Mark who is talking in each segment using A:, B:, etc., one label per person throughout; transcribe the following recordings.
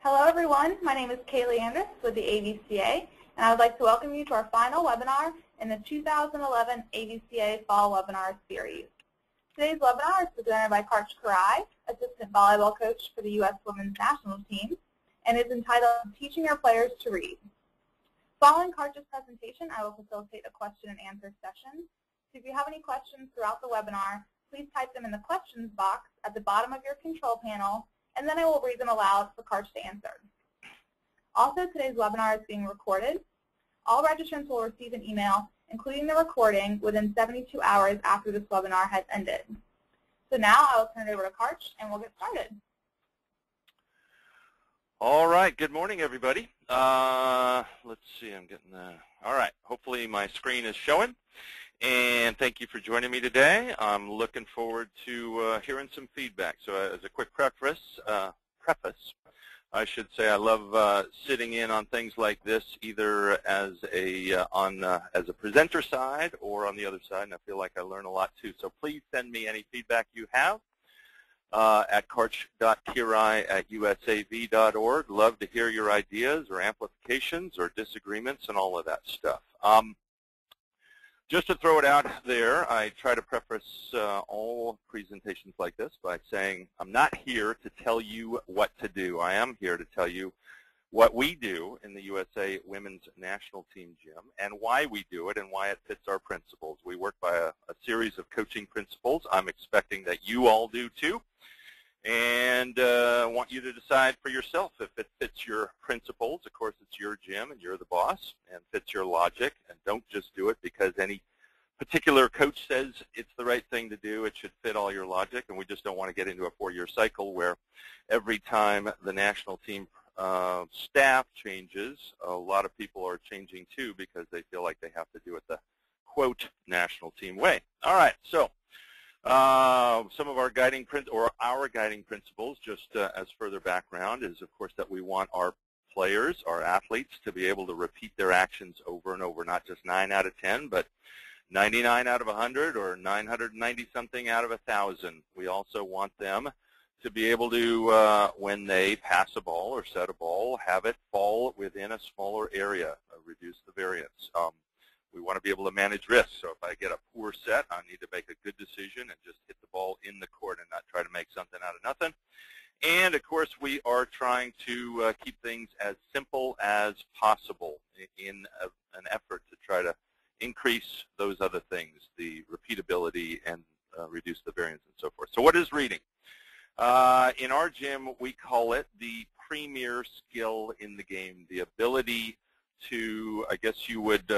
A: Hello everyone, my name is Kaylee Andrus with the AVCA, and I would like to welcome you to our final webinar in the 2011 AVCA Fall Webinar Series. Today's webinar is presented by Karch Karai, Assistant Volleyball Coach for the U.S. Women's National Team, and is entitled Teaching Your Players to Read. Following Karch's presentation, I will facilitate a question and answer session. So if you have any questions throughout the webinar, please type them in the questions box at the bottom of your control panel, and then I will read them aloud for Karch to answer. Also, today's webinar is being recorded. All registrants will receive an email, including the recording, within 72 hours after this webinar has ended. So now I will turn it over to Karch, and we'll get started.
B: All right. Good morning, everybody. Let's see. I'm getting all right. Hopefully my screen is showing. And thank you for joining me today. I'm looking forward to hearing some feedback. So as a quick preface, I should say I love sitting in on things like this, either as a presenter side or on the other side, and I feel like I learn a lot too. So please send me any feedback you have at karch.kirai@usav.org. Love to hear your ideas or amplifications or disagreements and all of that stuff. Just to throw it out there, I try to preface all presentations like this by saying I'm not here to tell you what to do. I am here to tell you what we do in the USA Women's National Team gym and why we do it and why it fits our principles. We work by a series of coaching principles. I'm expecting that you all do too. And I want you to decide for yourself if it fits your principles. Of course, it's your gym and you're the boss, and fits your logic. And don't just do it because any particular coach says it's the right thing to do. It should fit all your logic, and we just don't want to get into a 4-year cycle where every time the national team staff changes, a lot of people are changing too because they feel like they have to do it the, quote, national team way. All right, so some of our guiding principles, just as further background, is of course that we want our players, our athletes, to be able to repeat their actions over and over, not just 9 out of 10, but 99 out of 100 or 990 something out of 1,000. We also want them to be able to, when they pass a ball or set a ball, have it fall within a smaller area, reduce the variance. We want to be able to manage risk. So if I get a poor set, I need to make a good decision and just hit the ball in the court and not try to make something out of nothing. And, of course, we are trying to keep things as simple as possible in an effort to try to increase those other things, the repeatability and reduce the variance and so forth. So what is reading? In our gym, we call it the premier skill in the game, the ability to, I guess you would,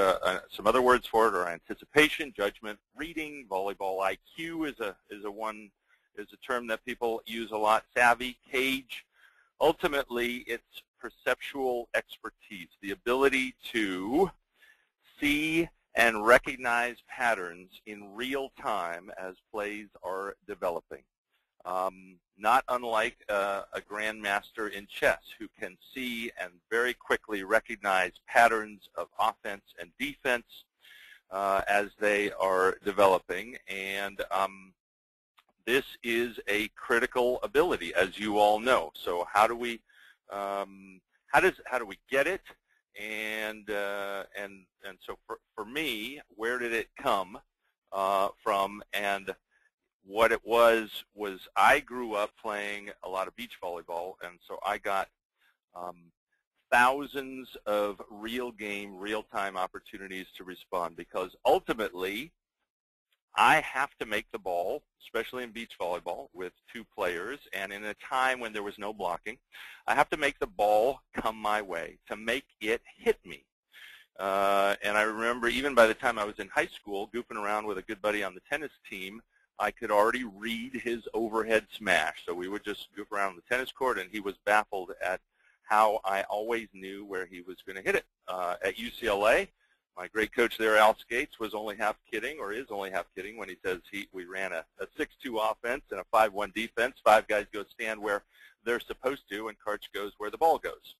B: some other words for it are anticipation, judgment, reading, volleyball IQ is a term that people use a lot, savvy, cage. Ultimately, it's perceptual expertise, the ability to see and recognize patterns in real time as plays are developing. Not unlike a grandmaster in chess who can see and very quickly recognize patterns of offense and defense as they are developing. And this is a critical ability, as you all know. So how do we get it? And so for me, where did it come from? And what it was I grew up playing a lot of beach volleyball, and so I got thousands of real-game, real-time opportunities to respond because ultimately I have to make the ball, especially in beach volleyball with 2 players, and in a time when there was no blocking, I have to make the ball come my way, to make it hit me. And I remember even by the time I was in high school, goofing around with a good buddy on the tennis team, I could already read his overhead smash. So we would just goof around on the tennis court, and he was baffled at how I always knew where he was going to hit it. At UCLA, my great coach there, Al Skates, was only half kidding, or is only half kidding, when he says we ran a 6-2 offense and a 5-1 defense. 5 guys go stand where they're supposed to, and Karch goes where the ball goes.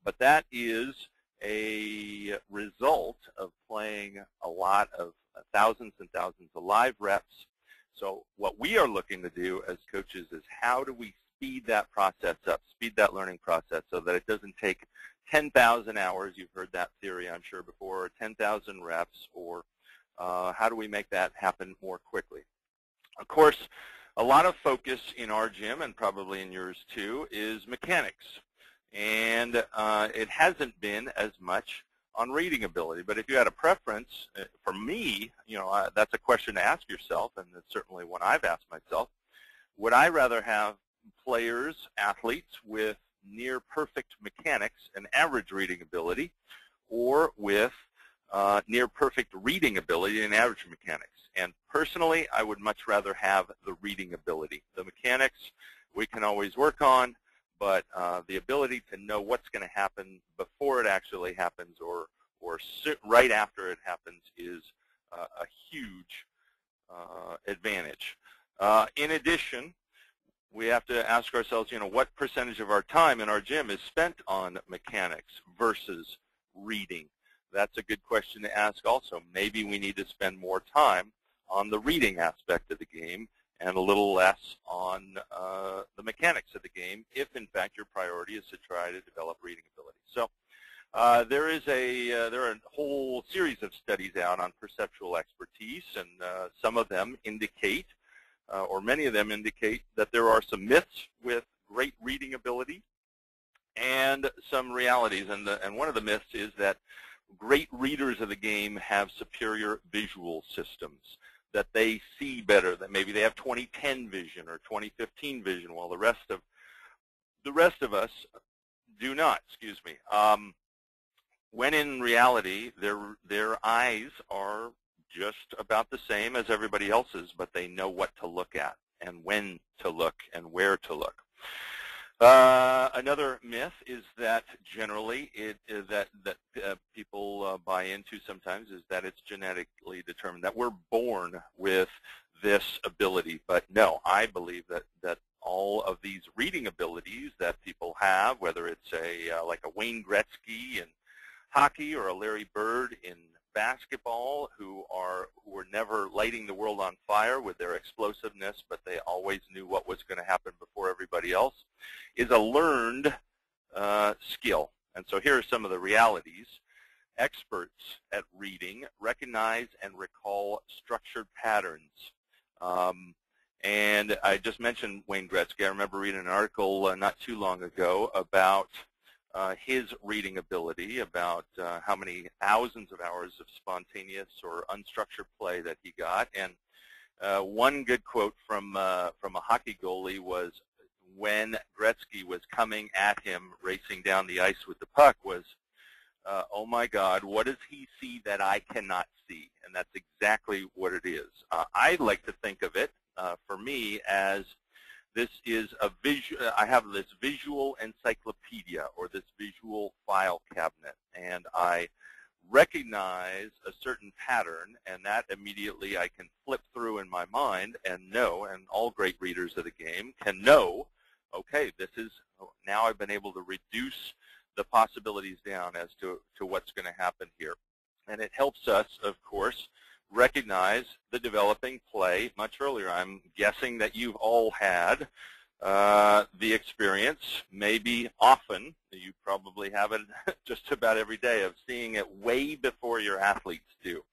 B: But that is a result of playing a lot of thousands and thousands of live reps. So what we are looking to do as coaches is how do we speed that process up, speed that learning process so that it doesn't take 10,000 hours, you've heard that theory I'm sure before, or 10,000 reps, or how do we make that happen more quickly? Of course, a lot of focus in our gym, and probably in yours too, is mechanics. And it hasn't been as much on reading ability. But if you had a preference, for me, that's a question to ask yourself, and it's certainly one I've asked myself. Would I rather have players, athletes, with near perfect mechanics and average reading ability, or with near perfect reading ability and average mechanics? And personally, I would much rather have the reading ability. The mechanics we can always work on, but the ability to know what's going to happen before it actually happens or right after it happens is a huge advantage. In addition, we have to ask ourselves, what percentage of our time in our gym is spent on mechanics versus reading? That's a good question to ask also. Maybe we need to spend more time on the reading aspect of the game and a little less on the mechanics of the game if, in fact, your priority is to try to develop reading ability. So there are a whole series of studies out on perceptual expertise, and some of them indicate, or many of them indicate, that there are some myths with great reading ability and some realities. And one of the myths is that great readers of the game have superior visual systems, that they see better, that maybe they have 2010 vision or 2015 vision, while the rest of us do not. When in reality, their eyes are just about the same as everybody else's, but they know what to look at and when to look and where to look. Another myth is that generally people buy into sometimes is that it's genetically determined, that we're born with this ability. But no, I believe that all of these reading abilities that people have, whether it's like a Wayne Gretzky in hockey or a Larry Bird in basketball, who are never lighting the world on fire with their explosiveness, but they always knew what was going to happen before everybody else, is a learned skill. And so here are some of the realities. Experts at reading recognize and recall structured patterns. And I just mentioned Wayne Gretzky. I remember reading an article not too long ago about his reading ability, about how many thousands of hours of spontaneous or unstructured play that he got. And one good quote from a hockey goalie was, when Gretzky was coming at him, racing down the ice with the puck, was, oh my God, what does he see that I cannot see? And that's exactly what it is. I like to think of it, for me, as this is I have this visual encyclopedia, or this visual file cabinet, and I recognize a certain pattern, and that immediately I can flip through in my mind and know, and all great readers of the game can know, okay, now I've been able to reduce the possibilities down as to what's going to happen here. And it helps us, of course, recognize the developing play much earlier. I'm guessing that you've all had the experience, maybe often, you probably have it just about every day, of seeing it way before your athletes do.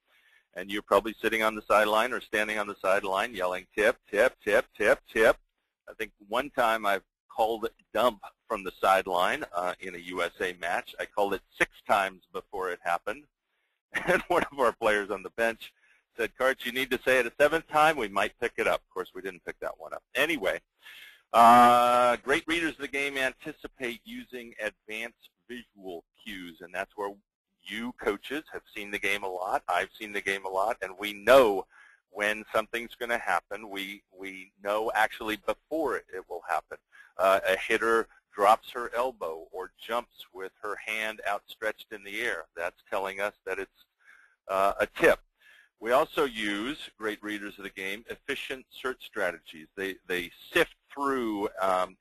B: And you're probably sitting on the sideline or standing on the sideline yelling, tip, tip, tip, tip, tip. I think one time I've called it dump from the sideline in a USA match. I called it 6 times before it happened. And one of our players on the bench said, Karch, you need to say it a 7th time, we might pick it up. Of course, we didn't pick that one up. Anyway, great readers of the game anticipate using advanced visual cues, and that's where you coaches have seen the game a lot. I've seen the game a lot, and we know when something's going to happen. We know actually before it will happen. A hitter drops her elbow or jumps with her hand outstretched in the air. That's telling us that it's a tip. We also use, great readers of the game, efficient search strategies. They sift through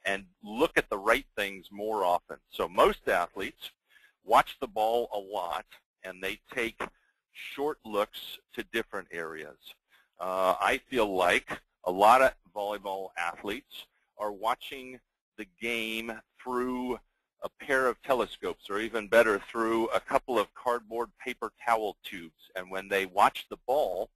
B: and look at the right things more often. So most athletes watch the ball a lot, and they take short looks to different areas. I feel like a lot of volleyball athletes are watching the game through a pair of telescopes, or even better, through a couple of cardboard paper towel tubes. And when they watch the ball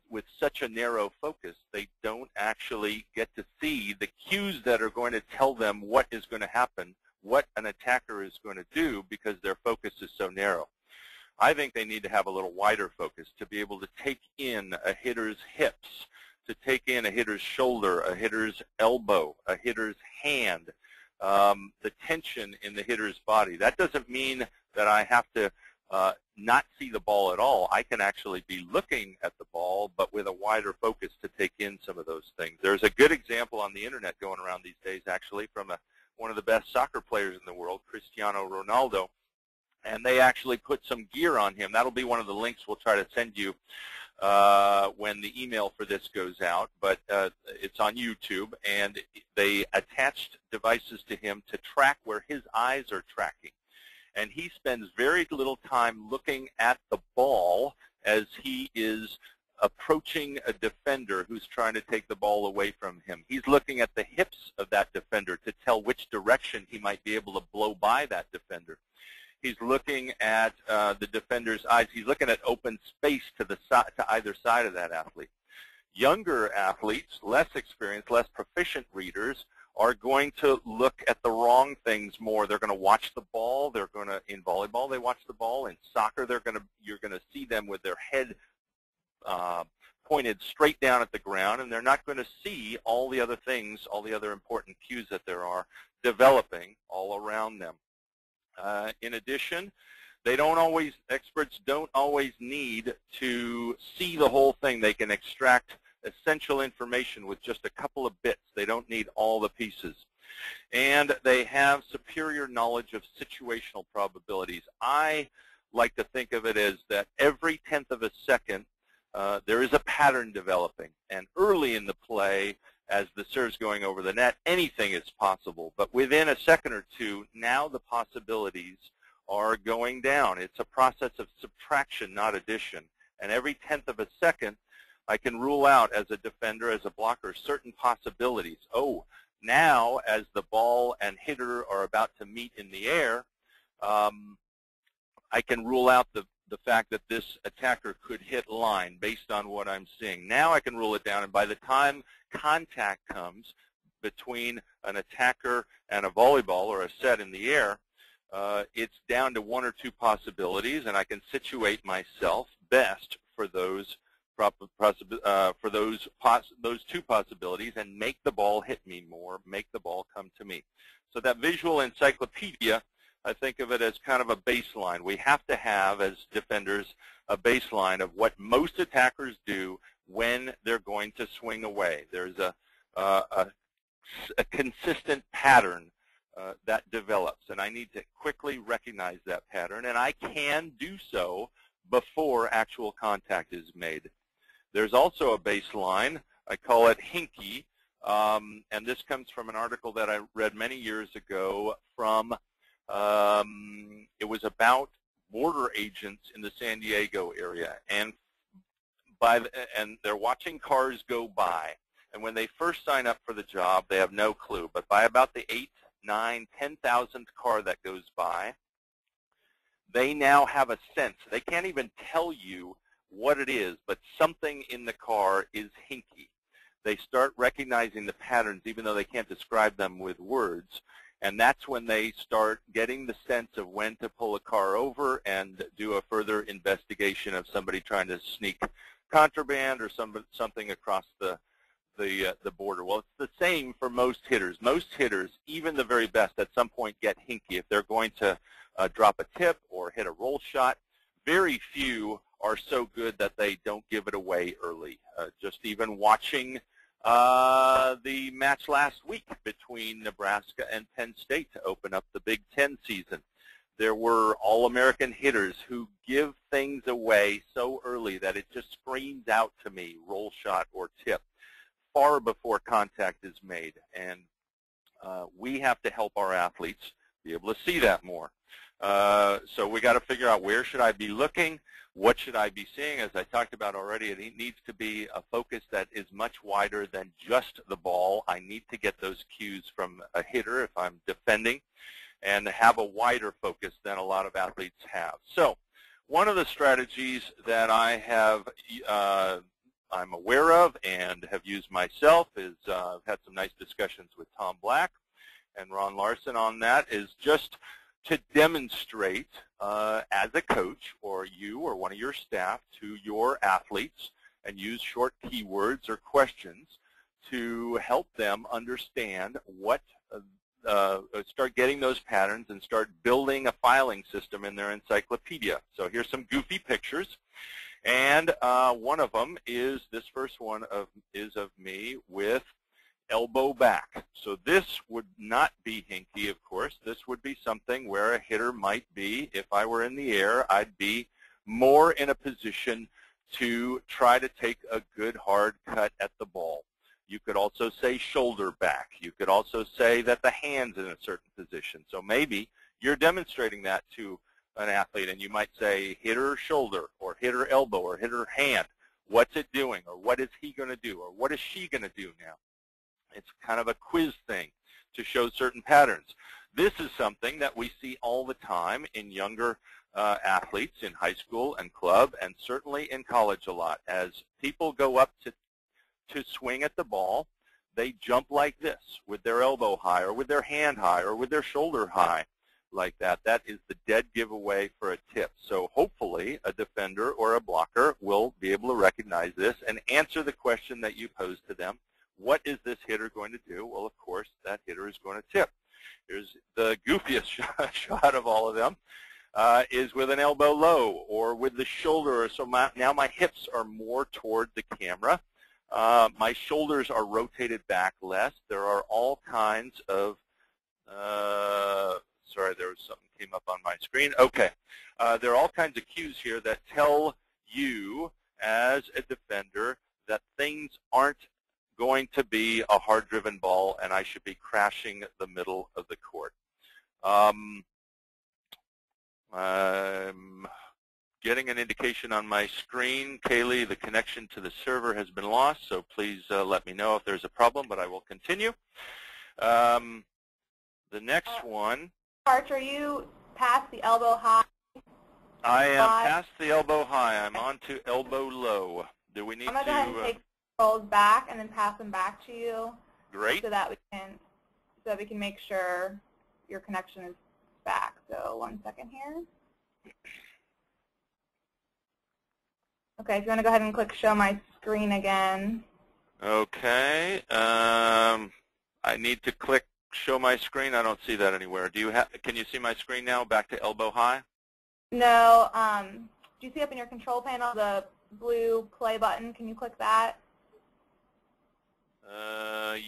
B: with such a narrow focus, they don't actually get to see the cues that are going to tell them what is going to happen, what an attacker is going to do, because their focus is so narrow. I think they need to have a little wider focus to be able to take in a hitter's hips, to take in a hitter's shoulder, a hitter's elbow, a hitter's hand, the tension in the hitter's body. That doesn't mean that I have to not see the ball at all. I can actually be looking at the ball, but with a wider focus to take in some of those things. There's a good example on the internet going around these days, actually, from one of the best soccer players in the world, Cristiano Ronaldo, and they actually put some gear on him. That'll be one of the links we'll try to send you when the email for this goes out, but it's on YouTube, and they attached devices to him to track where his eyes are tracking. And he spends very little time looking at the ball as he is approaching a defender who's trying to take the ball away from him. He's looking at the hips of that defender to tell which direction he might be able to blow by that defender. He's looking at the defender's eyes. He's looking at open space to either side of that athlete. Younger athletes, less experienced, less proficient readers, are going to look at the wrong things more. They're going to watch the ball. They're going to, in volleyball, they watch the ball. In soccer, you're going to see them with their head pointed straight down at the ground, and they're not going to see all the other things, all the other important cues that there are developing all around them. In addition, experts don't always need to see the whole thing. They can extract essential information with just a couple of bits. They don't need all the pieces. And they have superior knowledge of situational probabilities. I like to think of it as that every 1/10 of a second, there is a pattern developing. And early in the play, as the serve's going over the net, anything is possible. But within a second or two, now the possibilities are going down. It's a process of subtraction, not addition. And every 1/10 of a second, I can rule out as a defender, as a blocker, certain possibilities. Oh, now as the ball and hitter are about to meet in the air, I can rule out the fact that this attacker could hit line based on what I'm seeing. Now I can rule it down, and by the time contact comes between an attacker and a volleyball or a set in the air, it's down to 1 or 2 possibilities, and I can situate myself best for those those 2 possibilities and make the ball hit me more, make the ball come to me. So that visual encyclopedia, I think of it as kind of a baseline. We have to have, as defenders, a baseline of what most attackers do when they're going to swing away. There's a consistent pattern that develops, and I need to quickly recognize that pattern, and I can do so before actual contact is made. There's also a baseline. I call it hinky, and this comes from an article that I read many years ago from, it was about border agents in the San Diego area, and they're watching cars go by. And when they first sign up for the job, they have no clue. But by about the 8th, 9th, 10,000th car that goes by, they now have a sense. They can't even tell you what it is, but something in the car is hinky. They start recognizing the patterns, even though they can't describe them with words. And that's when they start getting the sense of when to pull a car over and do a further investigation of somebody trying to sneak contraband or something across the border. Well, it's the same for most hitters. Most hitters, even the very best, at some point get hinky. If they're going to drop a tip or hit a roll shot, very few are so good that they don't give it away early. Just even watching the match last week between Nebraska and Penn State to open up the Big Ten season, there were All-American hitters who give things away so early that it just screams out to me, roll shot or tip, far before contact is made. And we have to help our athletes be able to see that more. So we got to figure out where should I be looking, what should I be seeing. As I talked about already, it needs to be a focus that is much wider than just the ball. I need to get those cues from a hitter if I'm defending and have a wider focus than a lot of athletes have. So one of the strategies that I'm aware of and have used myself is I've had some nice discussions with Tom Black and Ron Larson on that, is just to demonstrate as a coach or you or one of your staff to your athletes and use short keywords or questions to help them understand what start getting those patterns and start building a filing system in their encyclopedia. So here's some goofy pictures. And one of them is, this first one is of me with elbow back. So this would not be hinky, of course. This would be something where a hitter might be, if I were in the air, I'd be more in a position to try to take a good hard cut at the ball. You could also say shoulder back. You could also say that the hand's in a certain position. So maybe you're demonstrating that to an athlete, and you might say hitter shoulder, or hitter elbow, or hitter hand. What's it doing, or what is he going to do, or what is she going to do now? It's kind of a quiz thing to show certain patterns. This is something that we see all the time in younger athletes in high school and club, and certainly in college a lot. As people go up to swing at the ball, they jump like this with their elbow high, or with their hand high, or with their shoulder high like that. That is the dead giveaway for a tip. So hopefully a defender or a blocker will be able to recognize this and answer the question that you pose to them. What is this hitter going to do? Well, of course, that hitter is going to tip. Here's the goofiest shot of all of them, is with an elbow low or with the shoulder. So now my hips are more toward the camera. My shoulders are rotated back less. There are all kinds of, sorry, there was something came up on my screen. Okay. There are all kinds of cues here that tell you as a defender that things aren't going to be a hard-driven ball and I should be crashing the middle of the court. I'm getting an indication on my screen. Kaylee, the connection to the server has been lost, so please let me know if there's a problem, but I will continue. The next one.
A: Arch, are you past the elbow high?
B: I am past the elbow high. I'm on to elbow low. Do we need to?
A: I'm going to go ahead and take rolls back and then pass them back to you.
B: Great.
A: So that we can make sure your connection is back. So 1 second here. Okay, if you want to go ahead and click show my screen again.
B: Okay. I need to click show my screen. I don't see that anywhere. Do you have? Can you see my screen now? Back to elbow high?
A: No. Do you see up in your control panel the blue play button? Can you click that?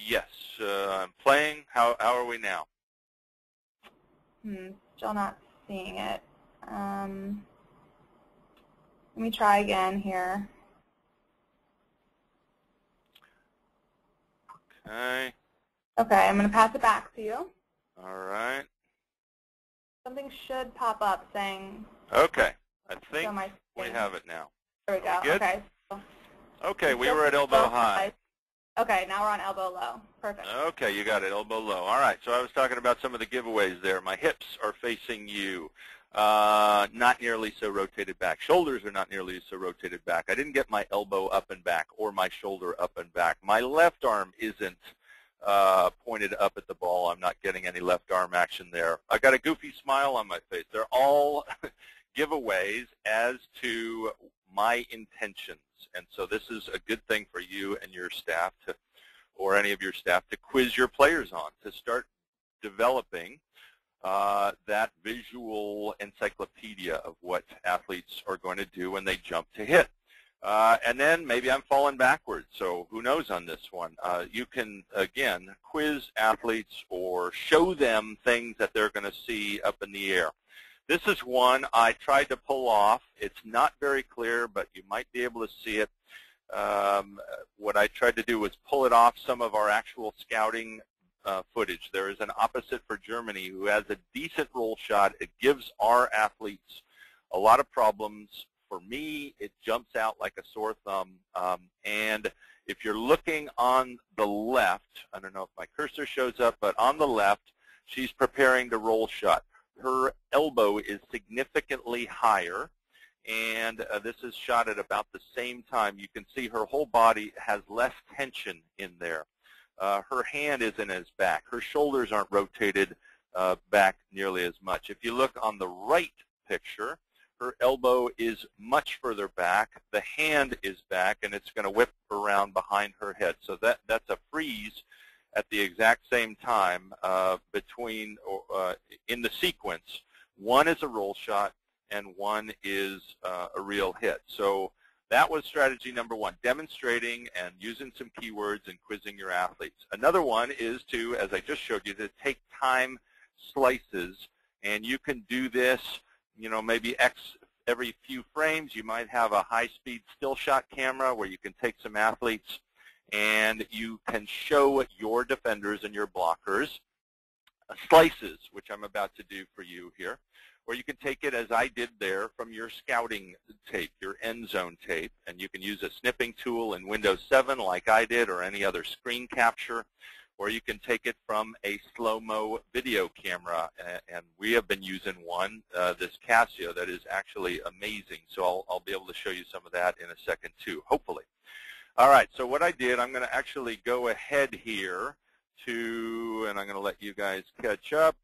B: Yes. I'm playing. How are we now?
A: Still not seeing it. Let me try again here.
B: Okay.
A: Okay, I'm going to pass it back to you.
B: All right.
A: Something should pop up saying.
B: Okay. I think we have it now.
A: There we go.
B: Good?
A: Okay.
B: Okay, we were at elbow high.
A: Okay, now we're on elbow low. Perfect.
B: Okay, you got it, elbow low. All right, so I was talking about some of the giveaways there. My hips are facing you, not nearly so rotated back. Shoulders are not nearly so rotated back. I didn't get my elbow up and back or my shoulder up and back. My left arm isn't pointed up at the ball. I'm not getting any left arm action there. I got a goofy smile on my face. They're all giveaways as to my intentions. And so this is a good thing for you and your staff to, or any of your staff, to quiz your players on, to start developing that visual encyclopedia of what athletes are going to do when they jump to hit. And then maybe I'm falling backwards, so who knows on this one. You can, again, quiz athletes or show them things that they're going to see up in the air. This is one I tried to pull off. It's not very clear, but you might be able to see it. What I tried to do was pull it off some of our actual scouting footage. There is an opposite for Germany who has a decent roll shot. It gives our athletes a lot of problems. For me, it jumps out like a sore thumb. And if you're looking on the left, I don't know if my cursor shows up, but on the left, she's preparing the roll shot. Her elbow is significantly higher, and this is shot at about the same time. You can see her whole body has less tension in there. Her hand isn't as back. Her shoulders aren't rotated back nearly as much. If you look on the right picture, her elbow is much further back. The hand is back, and it's going to whip around behind her head. So that's a freeze at the exact same time between in the sequence. One is a roll shot, and one is a real hit. So that was strategy number one, demonstrating and using some keywords and quizzing your athletes. Another one is to, as I just showed you, to take time slices, and you can do this, maybe every few frames. You might have a high-speed still shot camera where you can take some athletes and you can show your defenders and your blockers slices, which I'm about to do for you here. Or you can take it, as I did there, from your scouting tape, your end zone tape, and you can use a snipping tool in Windows 7 like I did, or any other screen capture, or you can take it from a slow-mo video camera, and we have been using one, this Casio, that is actually amazing. So I'll be able to show you some of that in a second too, hopefully. All right, so what I did, I'm going to actually go ahead here to, and I'm going to let you guys catch up,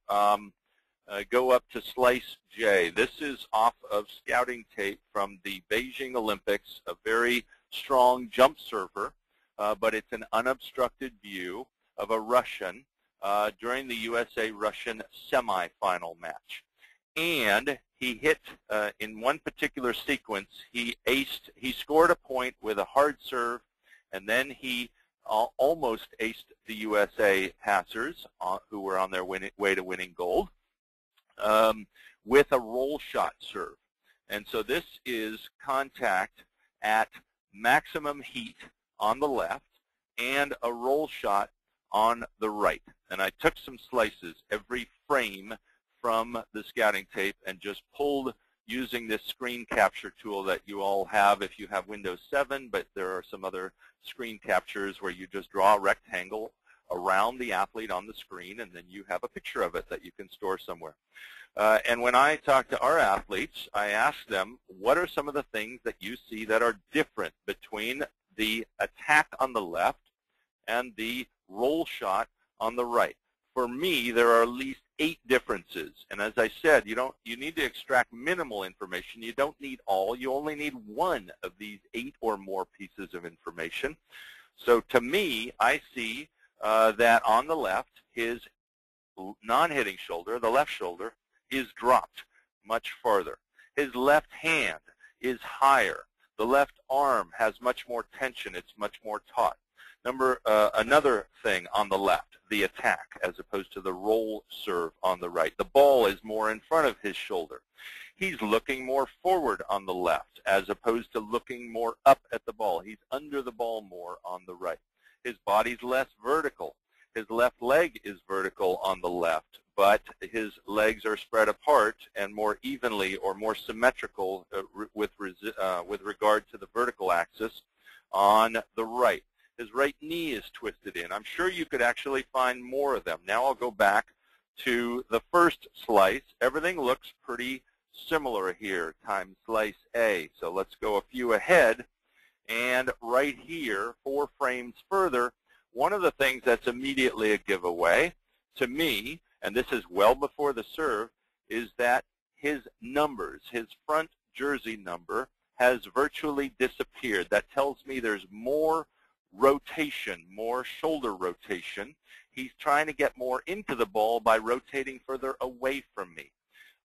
B: go up to Slice J. This is off of scouting tape from the Beijing Olympics, a very strong jump server, but it's an unobstructed view of a Russian during the USA-Russian semifinal match. And he hit, in one particular sequence, he scored a point with a hard serve, and then he almost aced the USA passers who were on their way to winning gold with a roll shot serve. And so this is contact at maximum heat on the left and a roll shot on the right. And I took some slices every frame from the scouting tape and just pulled using this screen capture tool that you all have if you have Windows 7, but there are some other screen captures where you just draw a rectangle around the athlete on the screen, and then you have a picture of it that you can store somewhere. And when I talk to our athletes, I ask them, what are some of the things that you see that are different between the attack on the left and the roll shot on the right? For me, there are at least 8 differences. And as I said, you need to extract minimal information. You don't need all. You only need one of these 8 or more pieces of information. So to me, I see that on the left, his non-hitting shoulder, the left shoulder, is dropped much farther. His left hand is higher. The left arm has much more tension. It's much more taut. Another thing on the left, the attack, as opposed to the roll serve on the right. The ball is more in front of his shoulder. He's looking more forward on the left, as opposed to looking more up at the ball. He's under the ball more on the right. His body's less vertical. His left leg is vertical on the left, but his legs are spread apart and more evenly or more symmetrical with regard to the vertical axis on the right. His right knee is twisted in. I'm sure you could actually find more of them. Now I'll go back to the first slice. Everything looks pretty similar here, times slice A. So let's go a few ahead. And right here, 4 frames further, one of the things that's immediately a giveaway to me, and this is well before the serve, is that his numbers, his front jersey number, has virtually disappeared. That tells me there's more rotation, more shoulder rotation. He's trying to get more into the ball by rotating further away from me.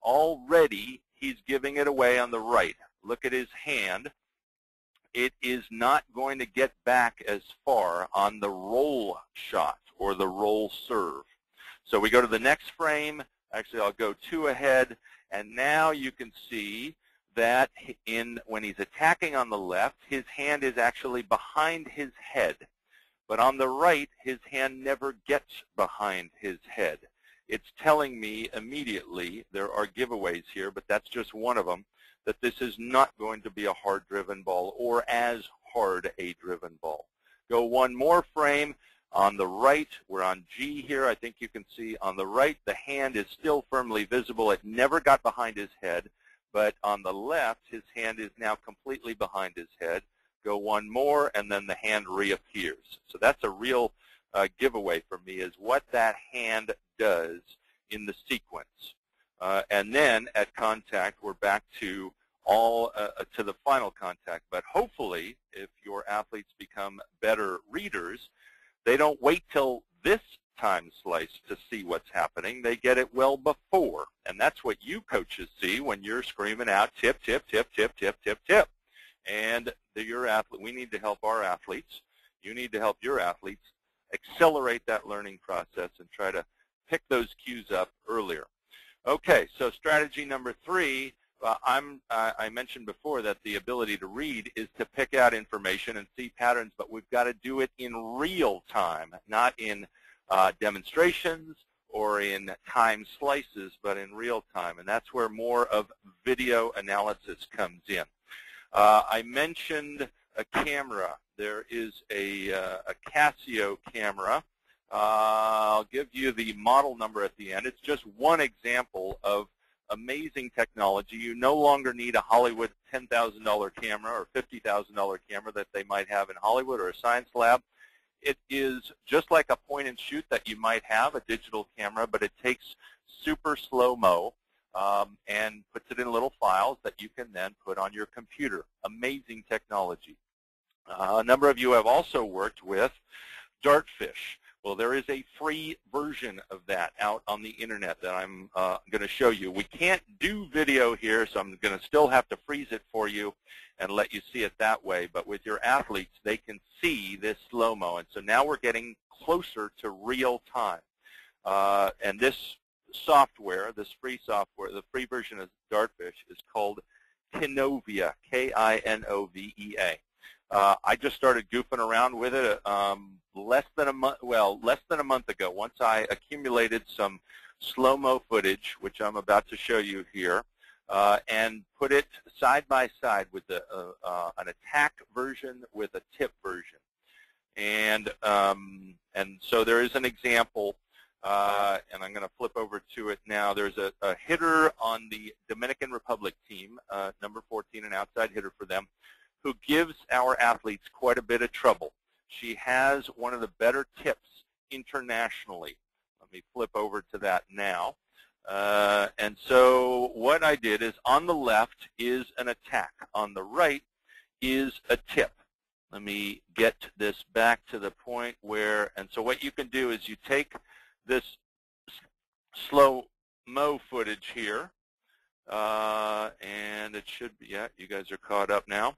B: Already, he's giving it away on the right. Look at his hand. It is not going to get back as far on the roll shot or the roll serve. So we go to the next frame. Actually, I'll go 2 ahead, and now you can see that when he's attacking on the left, his hand is actually behind his head. But on the right, his hand never gets behind his head. It's telling me immediately, there are giveaways here, but that's just one of them, that this is not going to be a hard-driven ball or as hard a driven ball. Go one more frame. On the right, we're on G here. I think you can see on the right, the hand is still firmly visible. It never got behind his head. But on the left, his hand is now completely behind his head. Go one more, and then the hand reappears. So that's a real giveaway for me, is what that hand does in the sequence. And then at contact, we're back to to the final contact. But hopefully, if your athletes become better readers, they don't wait till this time slice to see what's happening. They get it well before. And that's what you coaches see when you're screaming out, tip, tip, tip, tip, tip, tip, tip. And we need to help our athletes. You need to help your athletes accelerate that learning process and try to pick those cues up earlier. Okay, so strategy number 3, I mentioned before that the ability to read is to pick out information and see patterns, but we've got to do it in real time, not in demonstrations or in time slices, but in real time. And that's where more of video analysis comes in. I mentioned a camera. There is a Casio camera. I'll give you the model number at the end. It's just one example of amazing technology. You no longer need a Hollywood $10,000 camera or $50,000 camera that they might have in Hollywood or a science lab. It is just like a point and shoot that you might have, a digital camera, but it takes super slow-mo and puts it in little files that you can then put on your computer. Amazing technology. A number of you have also worked with Dartfish. Well, there is a free version of that out on the internet that I'm going to show you. We can't do video here, so I'm going to still have to freeze it for you and let you see it that way. But with your athletes, they can see this slow-mo. And so now we're getting closer to real time. And this software, this free software, the free version of Dartfish is called Kinovea, K-I-N-O-V-E-A. I just started goofing around with it less than a month ago. Once I accumulated some slow-mo footage, which I'm about to show you here, and put it side by side with an attack version with a tip version. And so there is an example, and I'm going to flip over to it now. There's a hitter on the Dominican Republic team, number 14, an outside hitter for them, who gives our athletes quite a bit of trouble. She has one of the better tips internationally. Let me flip over to that now. And so what I did is on the left is an attack. On the right is a tip. Let me get this back to the point where, and so what you can do is you take this slow-mo footage here, and it should be, yeah, you guys are caught up now.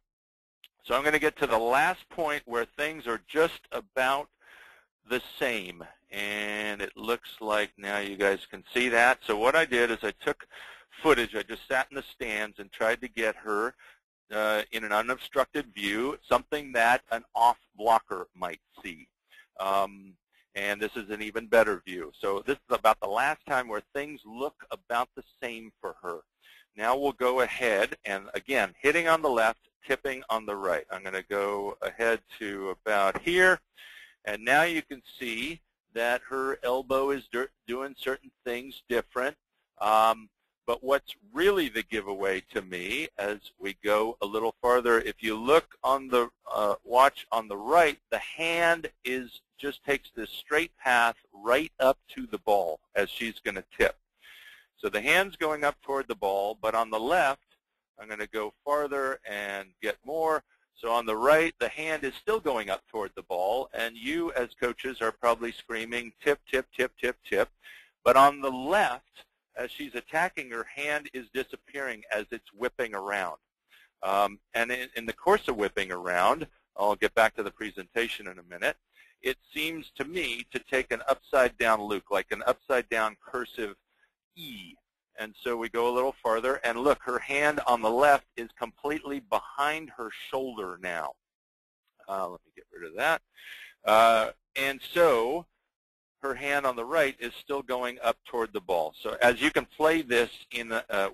B: So I'm going to get to the last point where things are just about the same. And it looks like now you guys can see that. So what I did is I took footage. I just sat in the stands and tried to get her in an unobstructed view, something that an off blocker might see. And this is an even better view. So this is about the last time where things look about the same for her. Now we'll go ahead and, again, hitting on the left, tipping on the right. I'm going to go ahead to about here, and now you can see that her elbow is doing certain things different. But what's really the giveaway to me as we go a little farther, if you look on the watch on the right, the hand just takes this straight path right up to the ball as she's going to tip. So the hand's going up toward the ball, but on the left, I'm going to go farther and get more. So on the right, the hand is still going up toward the ball, and you as coaches are probably screaming tip, tip, tip, tip, tip. But on the left, as she's attacking, her hand is disappearing as it's whipping around. And in the course of whipping around, I'll get back to the presentation in a minute, it seems to me to take an upside-down loop, like an upside-down cursive E. And so we go a little farther, and look, her hand on the left is completely behind her shoulder now. Let me get rid of that. And so her hand on the right is still going up toward the ball. So as you can play this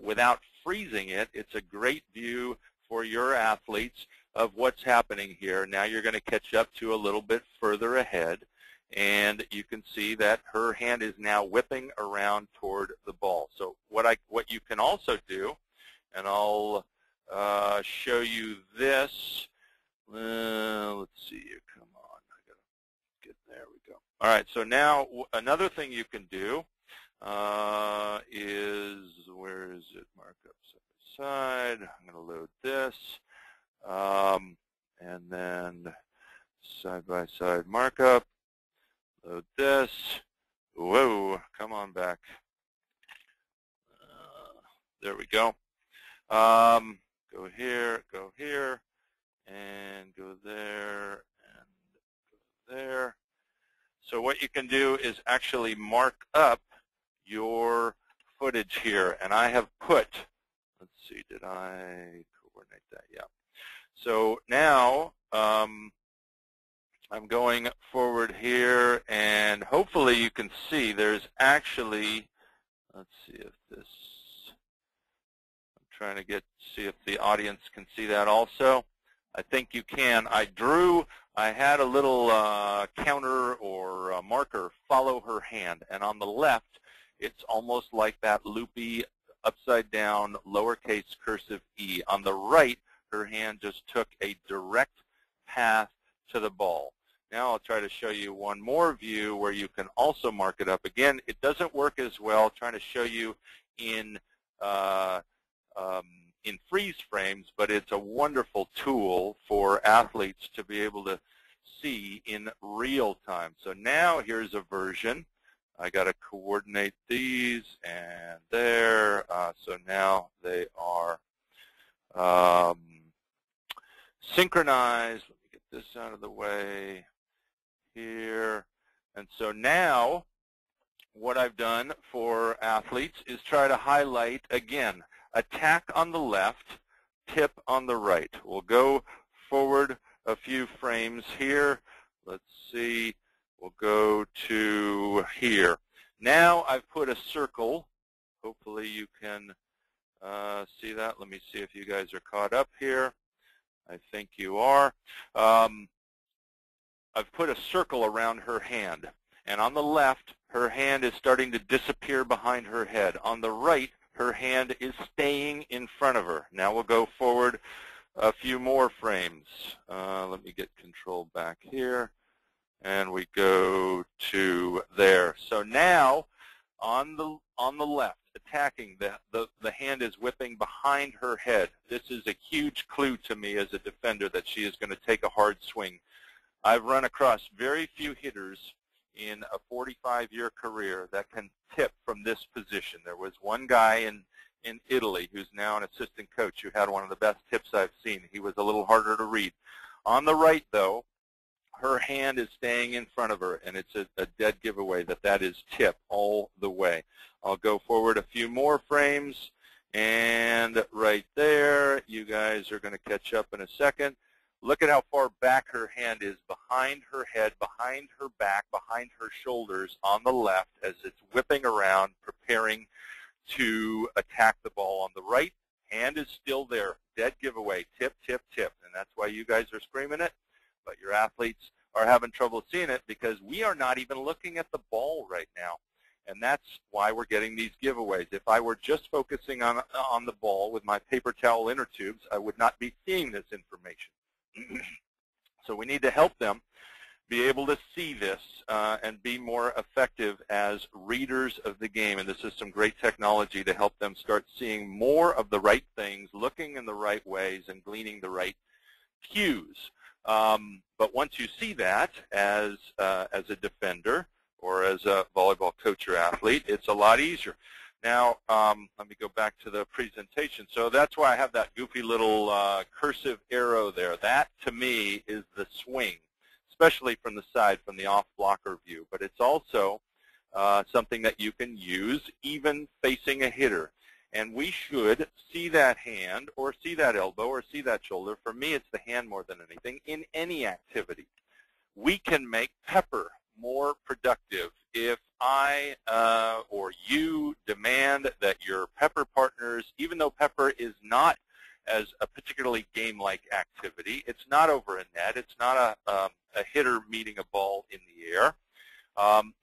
B: without freezing it, it's a great view for your athletes of what's happening here. Now you're going to catch up to a little bit further ahead, and you can see that her hand is now whipping around toward the ball. So what you can also do, and I'll show you this. Let's see here. Come on. I gotta get there. We go. All right. So now another thing you can do is, where is it? Mark up side by side. I'm going to load this. And then side-by-side markup, load this. Whoa, come on back. There we go. Go here, and go there, and go there. So what you can do is actually mark up your footage here. And I have put, let's see, did I coordinate that? Yeah. So now I'm going forward here, and hopefully you can see there's actually, let's see if this, I'm trying to see if the audience can see that also. I think you can. I had a little counter or marker follow her hand, and on the left it's almost like that loopy upside down lowercase cursive E. On the right, her hand just took a direct path to the ball. Now I'll try to show you one more view where you can also mark it up. Again, it doesn't work as well trying to show you in freeze frames, but it's a wonderful tool for athletes to be able to see in real time. So now here's a version. I got to coordinate these and there. So now they are synchronized. Let me get this out of the way here. And so now what I've done for athletes is try to highlight, again, attack on the left, tip on the right. We'll go forward a few frames here. Let's see. We'll go to here. Now I've put a circle. Hopefully you can see that. Let me see if you guys are caught up here. I think you are. I've put a circle around her hand. And on the left, her hand is starting to disappear behind her head. On the right, her hand is staying in front of her. Now we'll go forward a few more frames. Let me get control back here. And we go to there. So now on the left, attacking, the hand is whipping behind her head. This is a huge clue to me as a defender that she is going to take a hard swing. I've run across very few hitters in a 45-year career that can tip from this position. There was one guy in Italy who's now an assistant coach who had one of the best tips I've seen. He was a little harder to read. On the right, though, her hand is staying in front of her, and it's a dead giveaway that is tip all the way. I'll go forward a few more frames, and right there, you guys are going to catch up in a second. Look at how far back her hand is behind her head, behind her back, behind her shoulders on the left as it's whipping around, preparing to attack the ball. On the right, hand is still there, dead giveaway, tip, tip, tip, and that's why you guys are screaming it. But your athletes are having trouble seeing it because we are not even looking at the ball right now. And that's why we're getting these giveaways. If I were just focusing on the ball with my paper towel inner tubes, I would not be seeing this information. So we need to help them be able to see this and be more effective as readers of the game. And this is some great technology to help them start seeing more of the right things, looking in the right ways, and gleaning the right cues. But once you see that as a defender or as a volleyball coach or athlete, it's a lot easier. Now, let me go back to the presentation. So that's why I have that goofy little cursive arrow there. That, to me, is the swing, especially from the side, from the off-blocker view. But it's also something that you can use even facing a hitter. And we should see that hand or see that elbow or see that shoulder. For me, it's the hand more than anything in any activity. we can make Pepper more productive if I or you demand that your Pepper partners, even though Pepper is not as a particularly game-like activity, it's not over a net, it's not a hitter meeting a ball in the air.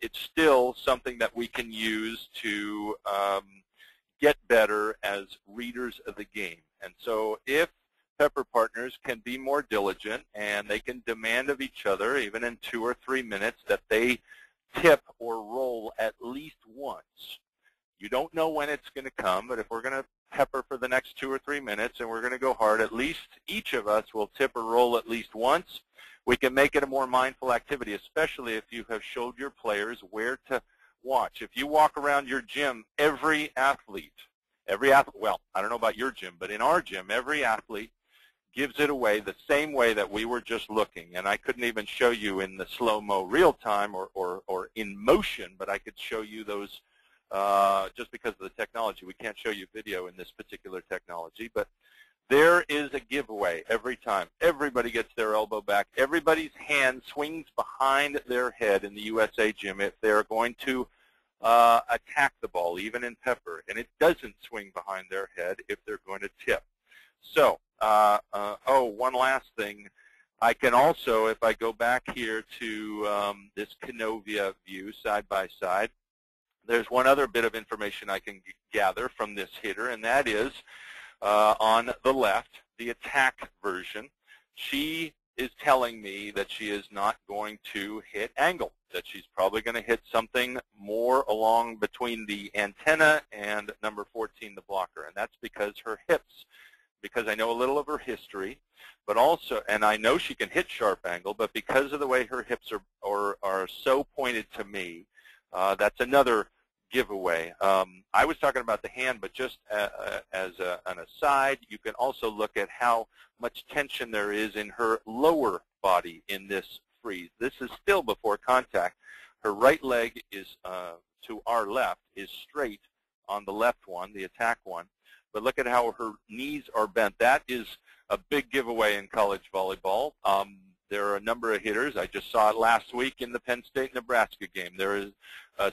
B: It's still something that we can use to get better as readers of the game. And so if Pepper partners can be more diligent and they can demand of each other, even in 2 or 3 minutes, that they tip or roll at least once. You don't know when it's going to come, but if we're going to pepper for the next 2 or 3 minutes and we're going to go hard, at least each of us will tip or roll at least once. We can make it a more mindful activity, especially if you have showed your players where to watch. If you walk around your gym, every athlete, well, I don't know about your gym, but in our gym, every athlete gives it away the same way that we were just looking. And I couldn't even show you in the slow-mo real time or in motion, but I could show you those just because of the technology. We can't show you video in this particular technology, but there is a giveaway every time. Everybody gets their elbow back. Everybody's hand swings behind their head in the USA gym if they're going to attack the ball, even in Pepper. And it doesn't swing behind their head if they're going to tip. So, one last thing. I can also, if I go back here to this Canovia view side by side, there's one other bit of information I can gather from this hitter, and that is on the left, the attack version. She is telling me that she is not going to hit angle, that she's probably going to hit something more along between the antenna and number 14, the blocker, and that's because her hips, because I know a little of her history, but also, and I know she can hit sharp angle, but because of the way her hips are so pointed to me, that's another giveaway. I was talking about the hand, but just as an aside, you can also look at how much tension there is in her lower body in this freeze. This is still before contact. Her right leg is to our left, is straight on the left one, the attack one. But look at how her knees are bent. That is a big giveaway in college volleyball. There are a number of hitters. I just saw it last week in the Penn State-Nebraska game. There is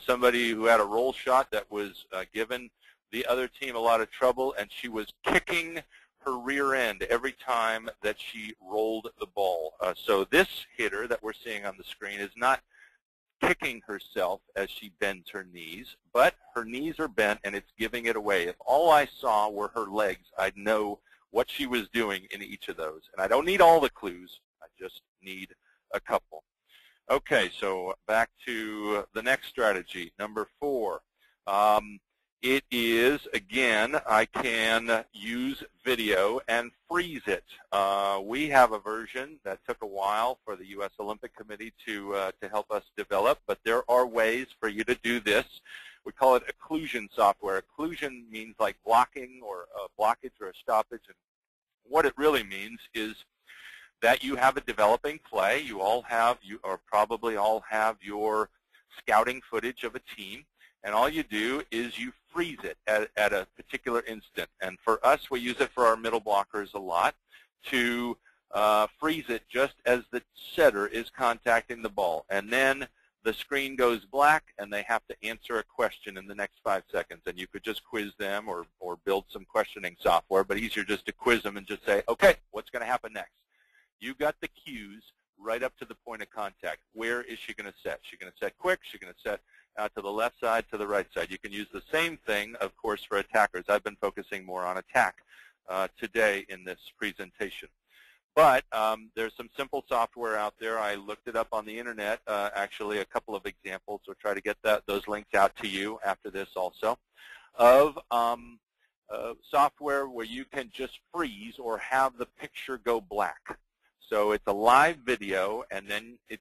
B: somebody who had a roll shot that was giving the other team a lot of trouble, and she was kicking her rear end every time that she rolled the ball. So this hitter that we're seeing on the screen is not kicking herself as she bends her knees, but her knees are bent and it's giving it away. If all I saw were her legs, I'd know what she was doing in each of those. And I don't need all the clues, I just need a couple. Okay, so back to the next strategy, number 4. It is, again, I can use video and freeze it. We have a version that took a while for the U.S. Olympic Committee to help us develop, but there are ways for you to do this. We call it occlusion software. Occlusion means like blocking or a blockage or a stoppage. And what it really means is that you have a developing play. You probably all have your scouting footage of a team. And all you do is you freeze it at a particular instant. And for us, we use it for our middle blockers a lot to freeze it just as the setter is contacting the ball. And then the screen goes black, and they have to answer a question in the next 5 seconds. And you could just quiz them or build some questioning software, but easier just to quiz them and just say, okay, what's going to happen next? You got the cues right up to the point of contact. Where is she going to set? She's going to set quick. She's going to set out to the left side, to the right side. You can use the same thing, of course, for attackers. I've been focusing more on attack today in this presentation. But there's some simple software out there. I looked it up on the internet, actually a couple of examples. We'll try to get those links out to you after this also, of software where you can just freeze or have the picture go black. So it's a live video, and then it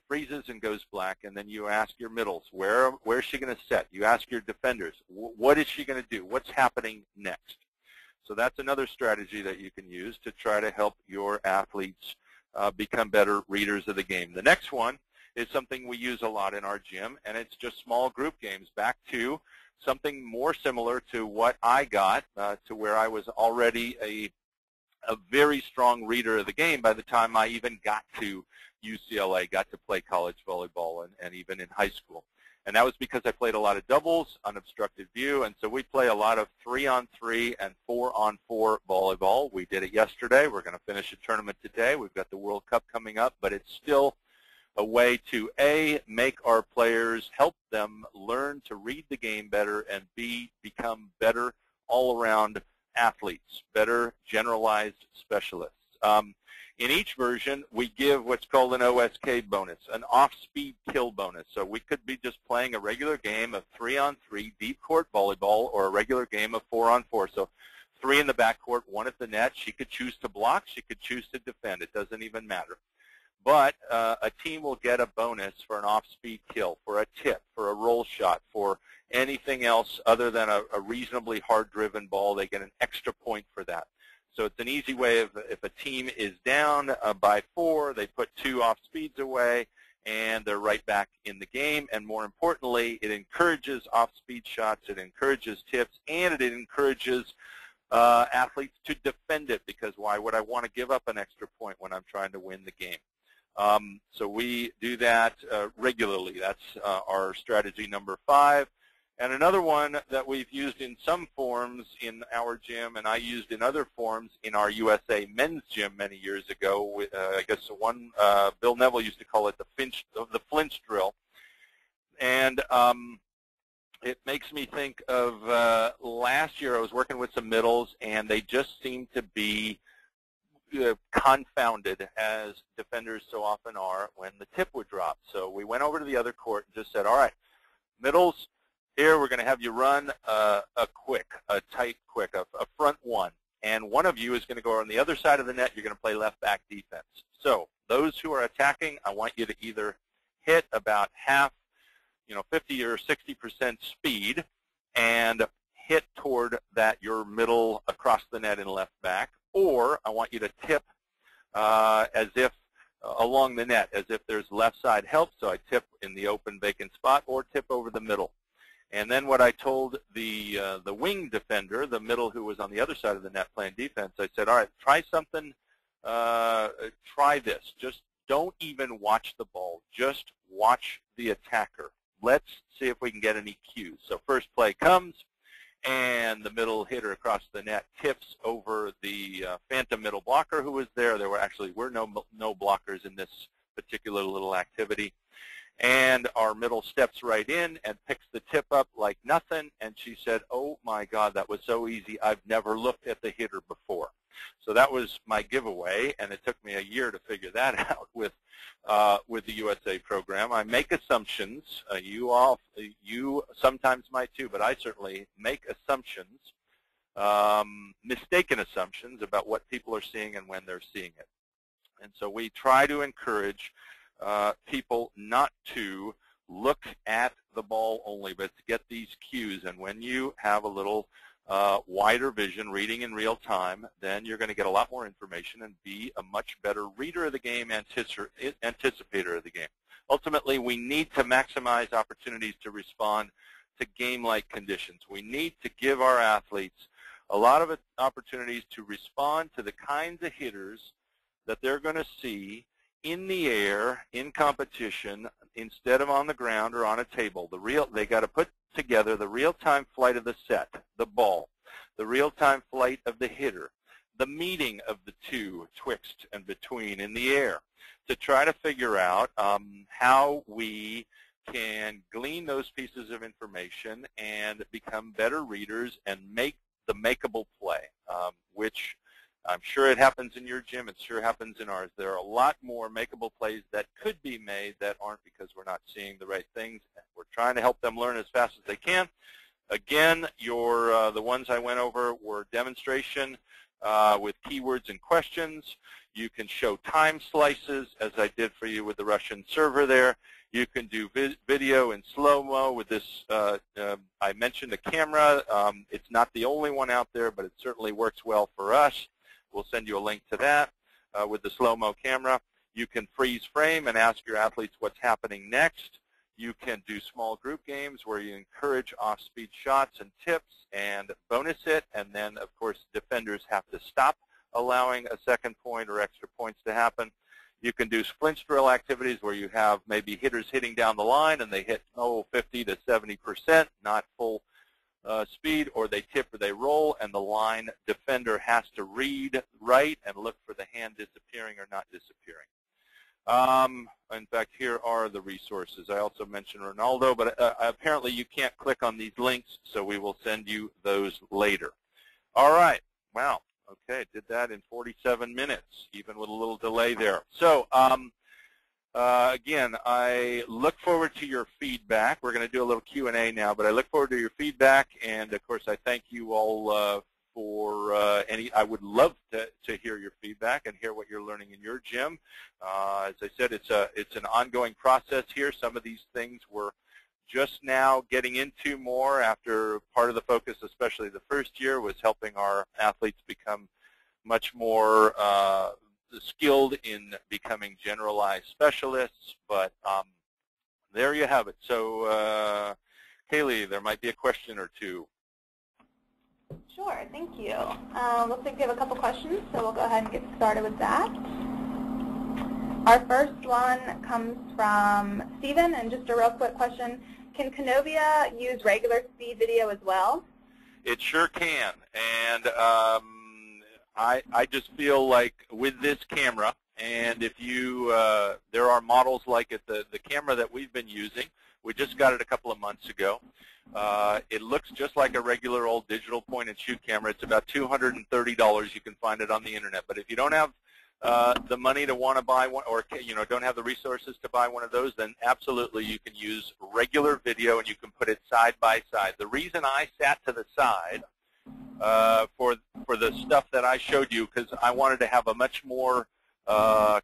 B: freezes and goes black, and then you ask your middles, where's she going to set? You ask your defenders, what is she going to do? What's happening next? So that's another strategy that you can use to try to help your athletes become better readers of the game. The next one is something we use a lot in our gym, and it's just small group games. Back to something more similar to what I got, to where I was already a a very strong reader of the game by the time I even got to UCLA, got to play college volleyball, and even in high school. And that was because I played a lot of doubles, unobstructed view, and so we play a lot of 3-on-3 and 4-on-4 volleyball. We did it yesterday. We're going to finish a tournament today. We've got the World Cup coming up, but it's still a way to, A, make our players, help them learn to read the game better, and B, become better all-around athletes, better generalized specialists. In each version, we give what's called an OSK bonus, an off-speed kill bonus. So we could be just playing a regular game of 3-on-3 deep court volleyball or a regular game of 4-on-4. So 3 in the backcourt, 1 at the net. She could choose to block. She could choose to defend. It doesn't even matter. But a team will get a bonus for an off-speed kill, for a tip, for a roll shot, for anything else other than a reasonably hard-driven ball. They get an extra point for that. So it's an easy way of, if a team is down by 4, they put 2 off speeds away, and they're right back in the game. And more importantly, it encourages off-speed shots, it encourages tips, and it encourages athletes to defend it, because why would I want to give up an extra point when I'm trying to win the game? So we do that regularly. That's our strategy number 5. And another one that we've used in some forms in our gym, and I used in other forms in our USA men's gym many years ago. I guess the one Bill Neville used to call it the flinch drill. And it makes me think of last year I was working with some middles, and they just seemed to be confounded, as defenders so often are, when the tip would drop. So we went over to the other court and just said, all right, middles, here we're going to have you run a tight quick, a front 1. And one of you is going to go on the other side of the net. You're going to play left back defense. So those who are attacking, I want you to either hit about half, 50 or 60% speed, and hit toward your middle across the net in left back. Or I want you to tip as if along the net, as if there's left side help. So I tip in the open vacant spot, or tip over the middle. And then what I told the wing defender, the middle who was on the other side of the net playing defense, I said, all right, try something, try this. Just don't even watch the ball. Just watch the attacker. Let's see if we can get any cues. So first play comes, and the middle hitter across the net tips over the phantom middle blocker who was there. There were no blockers in this particular little activity. And our middle steps right in and picks the tip up like nothing. And she said, oh, my God, that was so easy. I've never looked at the hitter before. So that was my giveaway, and it took me a year to figure that out with the USA program. I make assumptions. You sometimes might too, but I certainly make assumptions, mistaken assumptions about what people are seeing and when they're seeing it. And so we try to encourage people not to look at the ball only, but to get these cues. And when you have a little wider vision, reading in real time, then you're going to get a lot more information and be a much better reader of the game, anticipator of the game. Ultimately, we need to maximize opportunities to respond to game-like conditions. We need to give our athletes a lot of opportunities to respond to the kinds of hitters that they're going to see in the air, in competition, instead of on the ground or on a table. They got to put together the real-time flight of the set, the ball, the real-time flight of the hitter, the meeting of the two twixt and between in the air, to try to figure out how we can glean those pieces of information and become better readers and make the makeable play, which I'm sure it happens in your gym. It sure happens in ours. There are a lot more makeable plays that could be made that aren't, because we're not seeing the right things. We're trying to help them learn as fast as they can. Again, the ones I went over were demonstration with keywords and questions. You can show time slices, as I did for you with the Russian server there. You can do video in slow-mo with this. I mentioned a camera. It's not the only one out there, but it certainly works well for us. We'll send you a link to that with the slow-mo camera. You can freeze frame and ask your athletes what's happening next. You can do small group games where you encourage off-speed shots and tips and bonus it. And then, of course, defenders have to stop allowing a second point or extra points to happen. You can do flinch drill activities where you have maybe hitters hitting down the line and they hit 50 to 70%, not full speed, or they tip or they roll, and the line defender has to read right and look for the hand disappearing or not disappearing. In fact, here are the resources. I also mentioned Ronaldo, but apparently you can't click on these links, so we will send you those later. All right. Wow. Okay, did that in 47 minutes, even with a little delay there. So, again, I look forward to your feedback. We're going to do a little Q&A now, but I look forward to your feedback, and of course, I thank you all for any. I would love to hear your feedback and hear what you're learning in your gym. As I said, it's an ongoing process here. Some of these things we're just now getting into more after part of the focus, especially the first year, was helping our athletes become much more skilled in becoming generalized specialists. But there you have it. So, Kaylee, there might be a question or two.
A: Sure, thank you. Looks like we have a couple questions, so we'll go ahead and get started with that. Our first one comes from Stephen, and just a real quick question. Can Canovia use regular speed video as well?
B: It sure can. And I just feel like with this camera, and if you, there are models like it, the camera that we've been using, we just got it a couple of months ago. It looks just like a regular old digital point-and-shoot camera. It's about $230. You can find it on the internet. But if you don't have the money to want to buy one, or don't have the resources to buy one of those, then absolutely you can use regular video and you can put it side by side. The reason I sat to the side for the stuff that I showed you, because I wanted to have a much more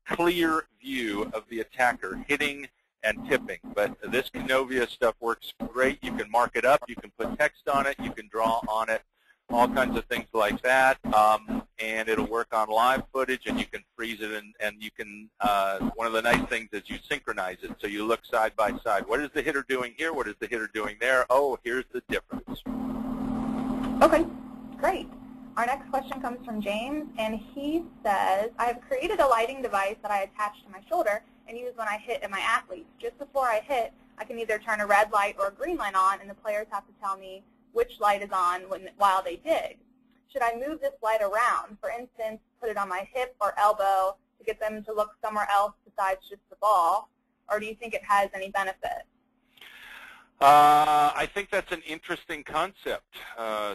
B: clear view of the attacker hitting and tipping. But this Canovia stuff works great. You can mark it up, you can put text on it, you can draw on it, all kinds of things like that, and it'll work on live footage, and you can freeze it, and you can, one of the nice things is you synchronize it, so you look side by side. What is the hitter doing here? What is the hitter doing there? Oh, here's the difference.
A: Okay, great. Our next question comes from James, and he says, I have created a lighting device that I attach to my shoulder and use when I hit at my athletes. Just before I hit, I can either turn a red light or a green light on, and the players have to tell me which light is on while they dig. Should I move this light around? For instance, put it on my hip or elbow to get them to look somewhere else besides just the ball? Or do you think it has any benefit?
B: I think that's an interesting concept,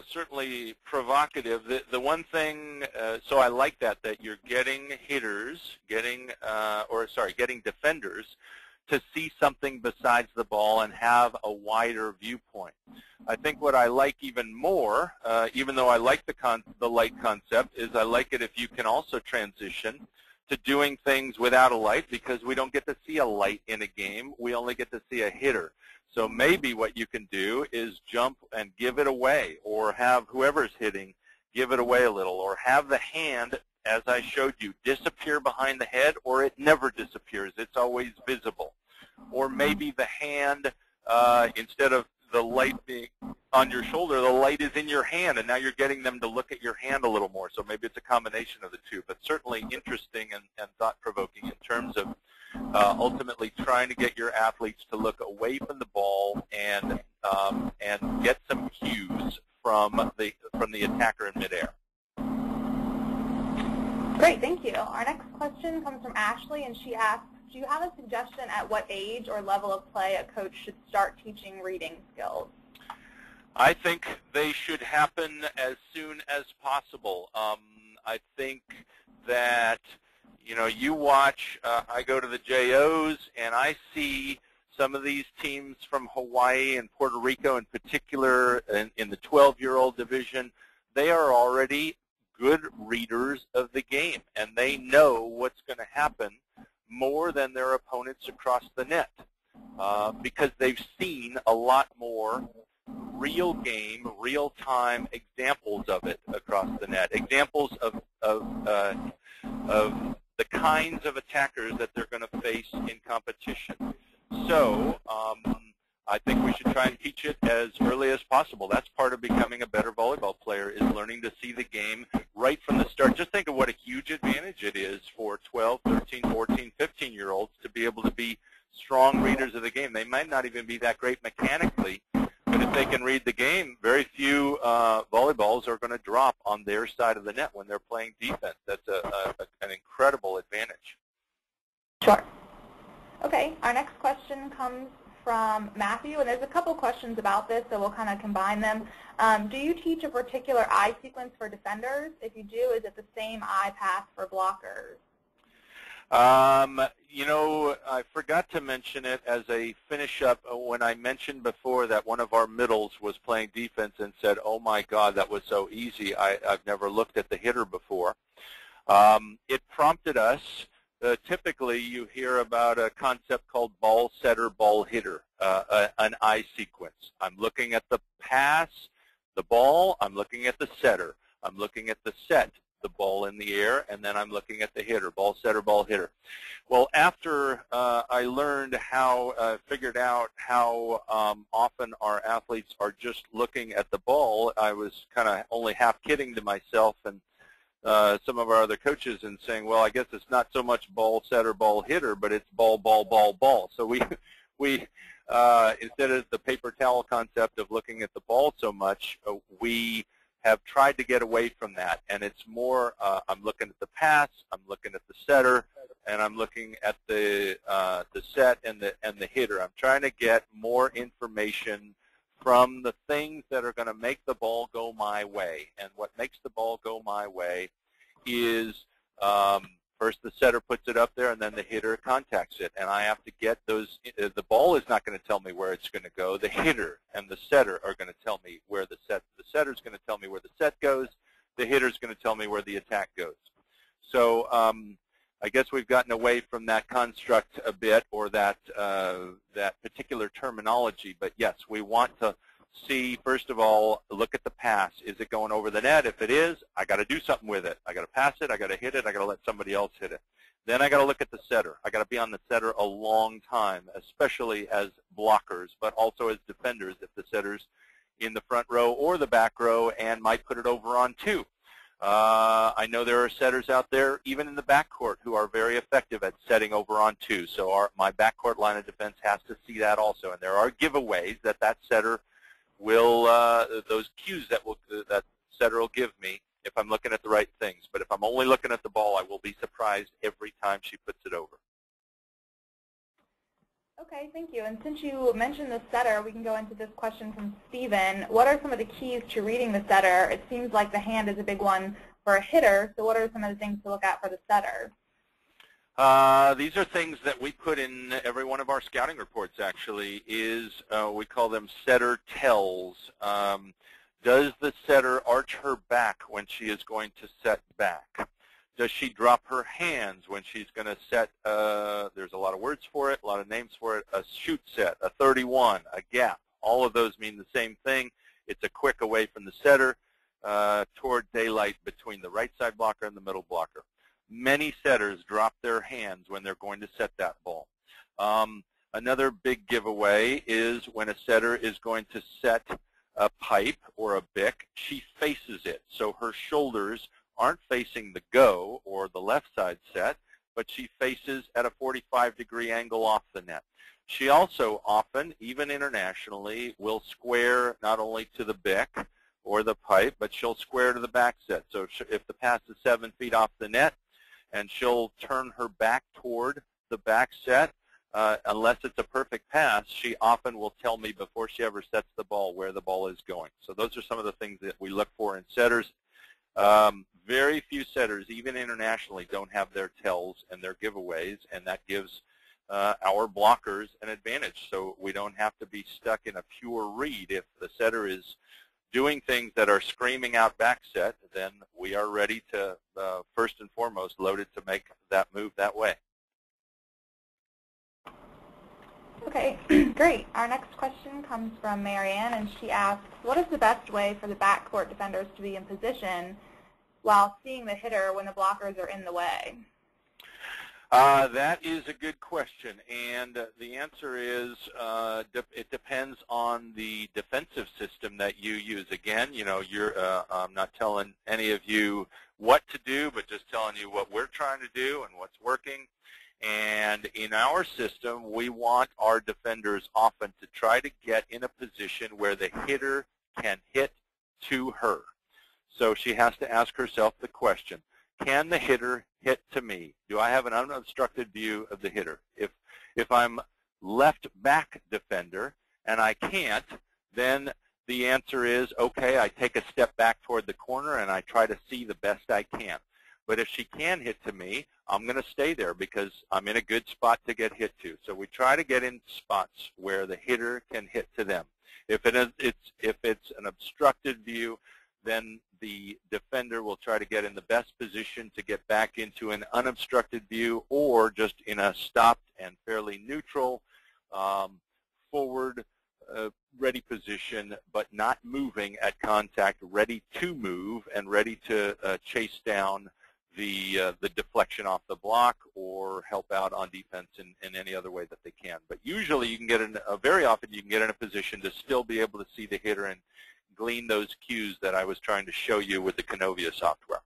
B: certainly provocative. The one thing, so I like that you're getting hitters, getting defenders to see something besides the ball and have a wider viewpoint. I think what I like even more, even though I like the light concept, is I like it if you can also transition to doing things without a light, because we don't get to see a light in a game. We only get to see a hitter. So maybe what you can do is jump and give it away, or have whoever's hitting give it away a little, or have the hand, as I showed you, disappear behind the head, or it never disappears. It's always visible. Or maybe the hand, instead of the light being on your shoulder, the light is in your hand, and now you're getting them to look at your hand a little more. So maybe it's a combination of the two, but certainly interesting and thought-provoking in terms of ultimately trying to get your athletes to look away from the ball and get some cues from the attacker in midair.
A: Great, thank you. Our next question comes from Ashley, and she asks, do you have a suggestion at what age or level of play a coach should start teaching reading skills?
B: I think they should happen as soon as possible. I think that, you watch, I go to the JOs, and I see some of these teams from Hawaii and Puerto Rico in particular in the 12-year-old division. They are already good readers of the game, and they know what's going to happen more than their opponents across the net, because they've seen a lot more real game, real-time examples of it across the net, examples of the kinds of attackers that they're going to face in competition. So I think we should try and teach it as early as possible. That's part of becoming a better volleyball player, is learning to see the game right from the start. Just think of what a huge advantage it is for 12, 13, 14, 15-year-olds to be able to be strong readers of the game. They might not even be that great mechanically, but if they can read the game, very few volleyballs are going to drop on their side of the net when they're playing defense. That's an incredible advantage.
A: Sure. Okay, our next question comes from Matthew, and there's a couple questions about this, so we'll kind of combine them. Do you teach a particular eye sequence for defenders? If you do, is it the same eye path for blockers?
B: You know, I forgot to mention it as a finish-up when I mentioned before that one of our middles was playing defense and said, oh my God, that was so easy. I've never looked at the hitter before. It prompted us. Typically, you hear about a concept called ball setter, ball hitter, an eye sequence. I'm looking at the pass, the ball. I'm looking at the setter. I'm looking at the set, the ball in the air, and then I'm looking at the hitter, ball setter, ball hitter. Well, after I learned how, figured out how often our athletes are just looking at the ball, I was kind of only half kidding to myself and some of our other coaches and saying, well, I guess it's not so much ball setter, ball hitter, but it's ball, ball, ball, ball. So we instead of the paper towel concept of looking at the ball so much, we have tried to get away from that. And it's more, I'm looking at the pass, I'm looking at the setter, and I'm looking at the set and the hitter. I'm trying to get more information from the things that are going to make the ball go my way. And what makes the ball go my way is first the setter puts it up there and then the hitter contacts it. And I have to get those. The ball is not going to tell me where it's going to go. The hitter and the setter are going to tell me where the setter is going to tell me where the set goes. The hitter is going to tell me where the attack goes. So I guess we've gotten away from that construct a bit, or that particular terminology. But yes, we want to see, first of all, look at the pass. Is it going over the net? If it is, I got to do something with it. I got to pass it. I got to hit it. I got to let somebody else hit it. Then I got to look at the setter. I got to be on the setter a long time, especially as blockers, but also as defenders if the setter's in the front row or the back row and might put it over on two. I know there are setters out there, even in the backcourt, who are very effective at setting over on two. So my backcourt line of defense has to see that also. And there are giveaways that setter will, those cues that setter will give me if I'm looking at the right things. But if I'm only looking at the ball, I will be surprised every time she puts it over.
A: Okay, thank you. And since you mentioned the setter, we can go into this question from Stephen. What are some of the keys to reading the setter? It seems like the hand is a big one for a hitter, so what are some of the things to look at for the setter?
B: These are things that we put in every one of our scouting reports, actually, we call them setter tells. Does the setter arch her back when she is going to set back? Does she drop her hands when she's going to set, there's a lot of words for it, a lot of names for it, a shoot set, a 31, a gap. All of those mean the same thing. It's a quick away from the setter toward daylight between the right side blocker and the middle blocker. Many setters drop their hands when they're going to set that ball. Another big giveaway is when a setter is going to set a pipe or a bick, she faces it. So her shoulders aren't facing the go or the left side set, but she faces at a 45-degree angle off the net. She also often, even internationally, will square not only to the bick or the pipe, but she'll square to the back set. So if the pass is 7 feet off the net, and she'll turn her back toward the back set, unless it's a perfect pass, she often will tell me before she ever sets the ball where the ball is going. So those are some of the things that we look for in setters. Very few setters, even internationally, don't have their tells and their giveaways, and that gives our blockers an advantage. So we don't have to be stuck in a pure read. If the setter is doing things that are screaming out back set, then we are ready to, first and foremost, loaded to make that move that way.
A: Okay, great. Our next question comes from Marianne, and she asks, what is the best way for the backcourt defenders to be in position while seeing the hitter when the blockers are in the way?
B: That is a good question, and the answer is it depends on the defensive system that you use. Again, I'm not telling any of you what to do, but just telling you what we're trying to do and what's working. And in our system, we want our defenders often to try to get in a position where the hitter can hit to her. So she has to ask herself the question, can the hitter hit to me? Do I have an unobstructed view of the hitter? If I'm left back defender and I can't, then the answer is, okay, I take a step back toward the corner and I try to see the best I can. But if she can hit to me, I'm going to stay there because I'm in a good spot to get hit to. So we try to get in spots where the hitter can hit to them. If it's an obstructed view, then the defender will try to get in the best position to get back into an unobstructed view, or just in a stopped and fairly neutral forward ready position, but not moving at contact, ready to move and ready to chase down the deflection off the block or help out on defense in any other way that they can. But usually you can get in, very often you can get in a position to still be able to see the hitter and glean those cues that I was trying to show you with the Canovia software.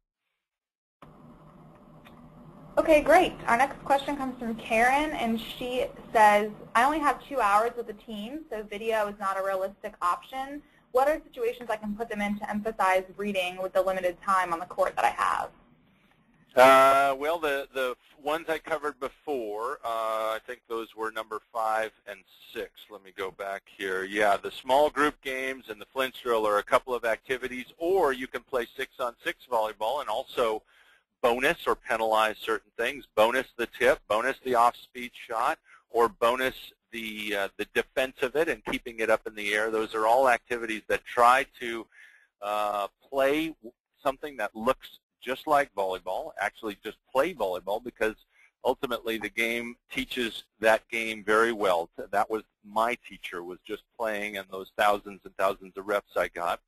A: Okay, great. Our next question comes from Karen, and she says, I only have 2 hours with the team, so video is not a realistic option. What are situations I can put them in to emphasize reading with the limited time on the court that I have?
B: Well, the ones I covered before, I think those were number 5 and 6. Let me go back here. Yeah, the small group games and the Flint drill are a couple of activities, or you can play 6-on-6 volleyball and also bonus or penalize certain things, bonus the tip, bonus the off-speed shot, or bonus the defense of it and keeping it up in the air. Those are all activities that try to play something that looks just like volleyball, actually just play volleyball, because ultimately the game teaches that game very well. That was my teacher, was just playing, and those thousands and thousands of reps I got.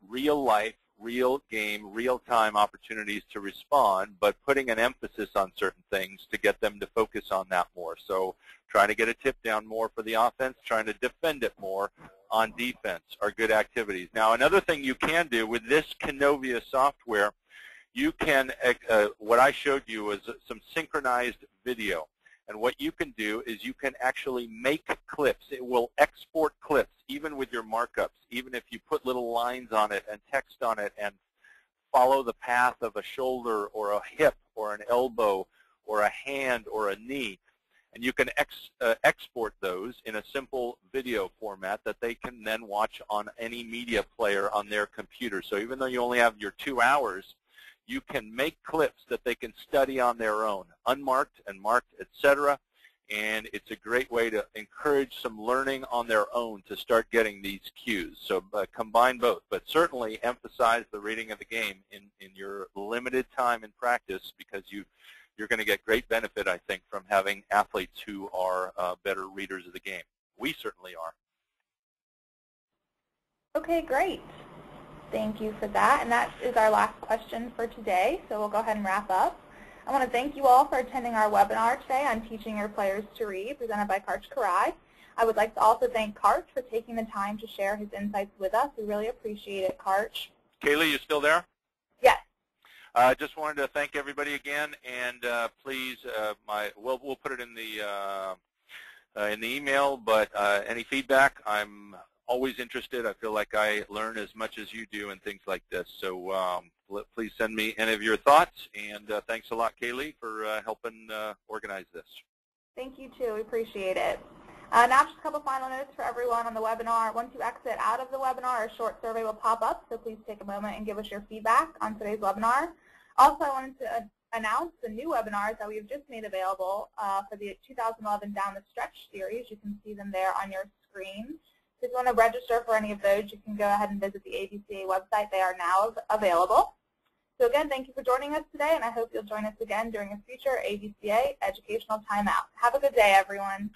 B: Real life, real game, real-time opportunities to respond, but putting an emphasis on certain things to get them to focus on that more. So trying to get a tip down more for the offense, trying to defend it more on defense are good activities. Now, another thing you can do with this Canovia software, you can, what I showed you was some synchronized video. And what you can do is you can actually make clips. It will export clips, even with your markups, even if you put little lines on it and text on it and follow the path of a shoulder or a hip or an elbow or a hand or a knee. And you can export those in a simple video format that they can then watch on any media player on their computer. So even though you only have your 2 hours, you can make clips that they can study on their own, unmarked and marked, etc. And it's a great way to encourage some learning on their own to start getting these cues. So combine both, but certainly emphasize the reading of the game in your limited time in practice, because you're going to get great benefit, I think, from having athletes who are better readers of the game. We certainly are.
A: Okay, great. Thank you for that. And that is our last question for today, so we'll go ahead and wrap up. I want to thank you all for attending our webinar today on Teaching Your Players to Read, presented by Karch Karai. I would like to also thank Karch for taking the time to share his insights with us. We really appreciate it, Karch.
B: Kaylee, you still there?
A: Yes.
B: I just wanted to thank everybody again, and please, we'll put it in the email. But any feedback, I'm always interested. I feel like I learn as much as you do and things like this. So please send me any of your thoughts. And thanks a lot, Kaylee, for helping organize this.
A: Thank you too. We appreciate it. Now just a couple final notes for everyone on the webinar. Once you exit out of the webinar, a short survey will pop up, so please take a moment and give us your feedback on today's webinar. Also, I wanted to announce the new webinars that we have just made available for the 2011 Down the Stretch series. You can see them there on your screen. If you want to register for any of those, you can go ahead and visit the AVCA website. They are now available. So again, thank you for joining us today, and I hope you'll join us again during a future AVCA Educational Timeout. Have a good day, everyone.